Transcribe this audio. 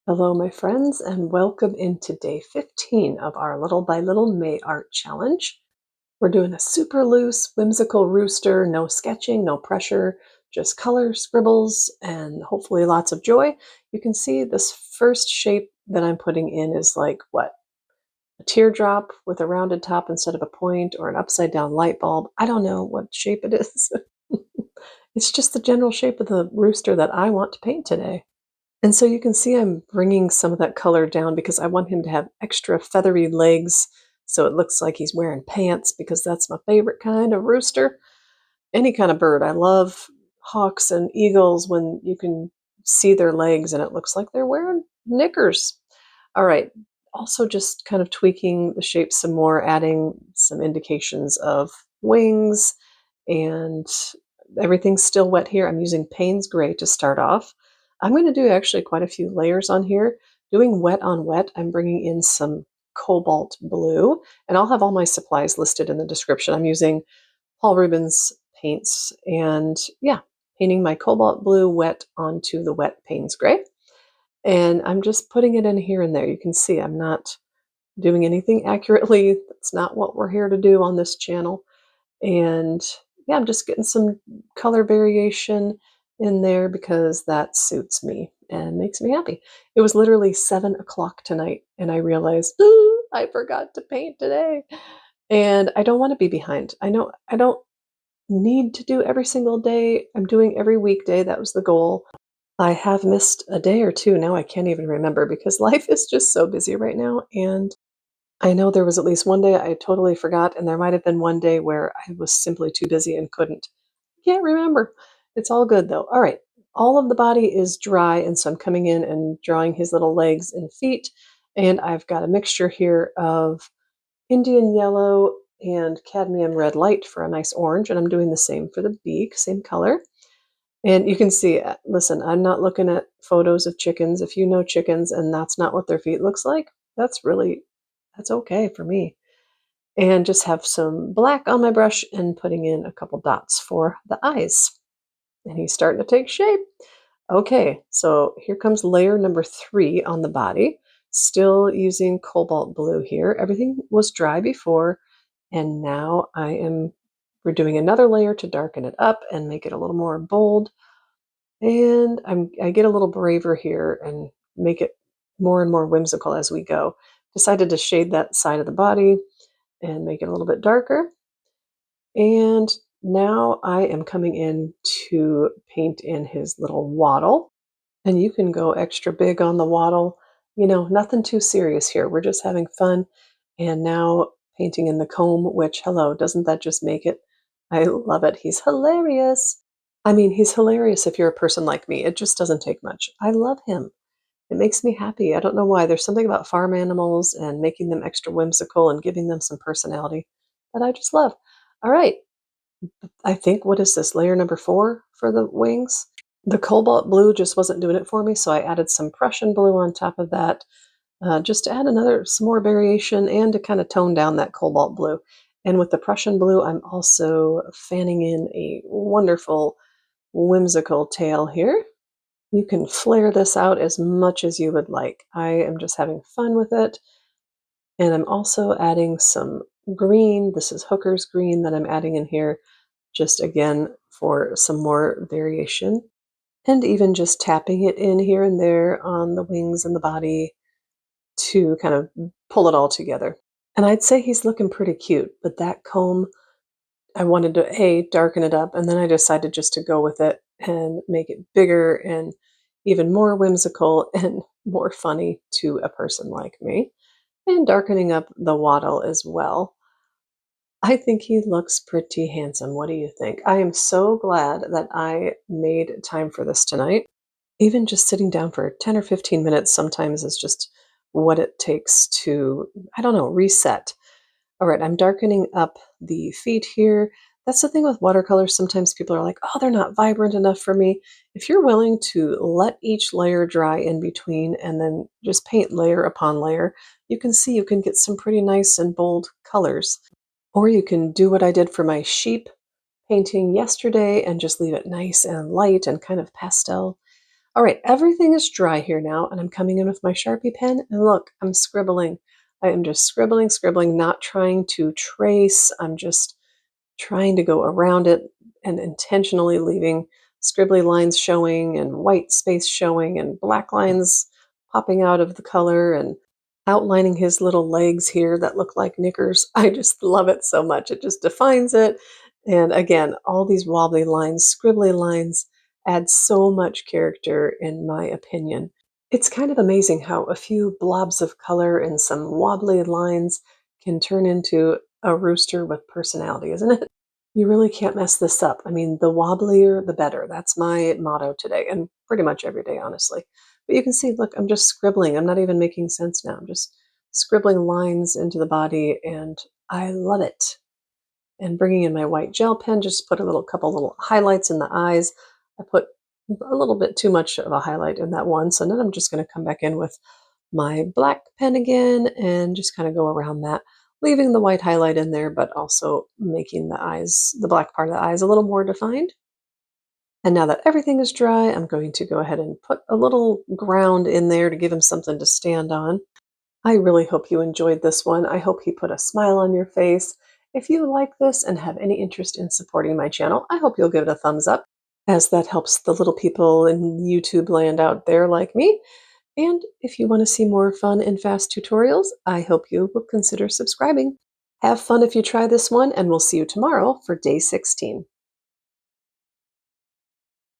Hello, my friends, and welcome into day 15 of our Little by Little May Art Challenge. We're doing a super loose, whimsical rooster, no sketching, no pressure, just color, scribbles, and hopefully lots of joy. You can see this first shape that I'm putting in is like what? A teardrop with a rounded top instead of a point, or an upside down light bulb. I don't know what shape it is. It's just the general shape of the rooster that I want to paint today. And so you can see I'm bringing some of that color down because I want him to have extra feathery legs so it looks like he's wearing pants because that's my favorite kind of rooster. Any kind of bird. I love hawks and eagles when you can see their legs and it looks like they're wearing knickers. All right. Also just kind of tweaking the shape some more, adding some indications of wings, and everything's still wet here. I'm using Payne's Gray to start off. I'm going to do actually quite a few layers on here. Doing wet on wet, I'm bringing in some cobalt blue, and I'll have all my supplies listed in the description. I'm using Paul Rubens paints, and yeah, painting my cobalt blue wet onto the wet Payne's Gray. And I'm just putting it in here and there. You can see I'm not doing anything accurately. That's not what we're here to do on this channel. And yeah, I'm just getting some color variation in there because that suits me and makes me happy. It was literally 7 o'clock tonight and I realized, ooh, I forgot to paint today. And I don't want to be behind. I know I don't need to do every single day. I'm doing every weekday. That was the goal. I have missed a day or two. Now I can't even remember because life is just so busy right now. And I know there was at least one day I totally forgot, and there might have been one day where I was simply too busy and couldn't. Can't remember. It's all good though. All right. All of the body is dry, and so I'm coming in and drawing his little legs and feet. And I've got a mixture here of Indian yellow and cadmium red light for a nice orange, and I'm doing the same for the beak, same color. And you can see, listen, I'm not looking at photos of chickens. If you know chickens and that's not what their feet looks like, that's okay for me. And just have some black on my brush and putting in a couple dots for the eyes. And he's starting to take shape. Okay, so here comes layer number 3 on the body. Still using cobalt blue here. Everything was dry before, and now we're doing another layer to darken it up and make it a little more bold. And I get a little braver here and make it more and more whimsical as we go. Decided to shade that side of the body and make it a little bit darker. And now I am coming in to paint in his little waddle. And you can go extra big on the waddle. You know, nothing too serious here. We're just having fun. And now painting in the comb, which, hello, doesn't that just make it? I love it. He's hilarious. I mean, he's hilarious if you're a person like me. It just doesn't take much. I love him. It makes me happy. I don't know why. There's something about farm animals and making them extra whimsical and giving them some personality that I just love. All right. I think, what is this, layer number 4 for the wings? The cobalt blue just wasn't doing it for me, so I added some Prussian blue on top of that, just to add some more variation and to kind of tone down that cobalt blue. And with the Prussian blue, I'm also fanning in a wonderful whimsical tail here. You can flare this out as much as you would like. I am just having fun with it. And I'm also adding some green. This is Hooker's green that I'm adding in here, just again for some more variation. And even just tapping it in here and there on the wings and the body to kind of pull it all together. And I'd say he's looking pretty cute, but that comb, I wanted to darken it up, and then I decided just to go with it and make it bigger and even more whimsical and more funny to a person like me, and darkening up the waddle as well. I think he looks pretty handsome. What do you think? I am so glad that I made time for this tonight. Even just sitting down for 10 or 15 minutes sometimes is just what it takes to, I don't know, reset. All right, I'm darkening up the feet here. That's the thing with watercolors. Sometimes people are like, oh, they're not vibrant enough for me. If you're willing to let each layer dry in between and then just paint layer upon layer, you can see you can get some pretty nice and bold colors. Or you can do what I did for my sheep painting yesterday and just leave it nice and light and kind of pastel. All right, everything is dry here now, and I'm coming in with my Sharpie pen, and look, I'm scribbling. I am just scribbling, scribbling, not trying to trace. I'm just trying to go around it and intentionally leaving scribbly lines showing and white space showing and black lines popping out of the color and outlining his little legs here that look like knickers. I just love it so much. It just defines it. And again, all these wobbly lines, scribbly lines add so much character in my opinion. It's kind of amazing how a few blobs of color and some wobbly lines can turn into a rooster with personality, isn't it? You really can't mess this up. I mean, the wobblier, the better. That's my motto today, and pretty much every day, honestly. But you can see, look, I'm just scribbling. I'm not even making sense now. I'm just scribbling lines into the body, and I love it. And bringing in my white gel pen, just put a little couple little highlights in the eyes. I put a little bit too much of a highlight in that one, so then I'm just going to come back in with my black pen again and just kind of go around that, leaving the white highlight in there, but also making the eyes, the black part of the eyes, a little more defined. And now that everything is dry, I'm going to go ahead and put a little ground in there to give him something to stand on. I really hope you enjoyed this one. I hope he put a smile on your face. If you like this and have any interest in supporting my channel, I hope you'll give it a thumbs up, as that helps the little people in YouTube land out there like me. And if you want to see more fun and fast tutorials, I hope you will consider subscribing. Have fun if you try this one, and we'll see you tomorrow for day 16.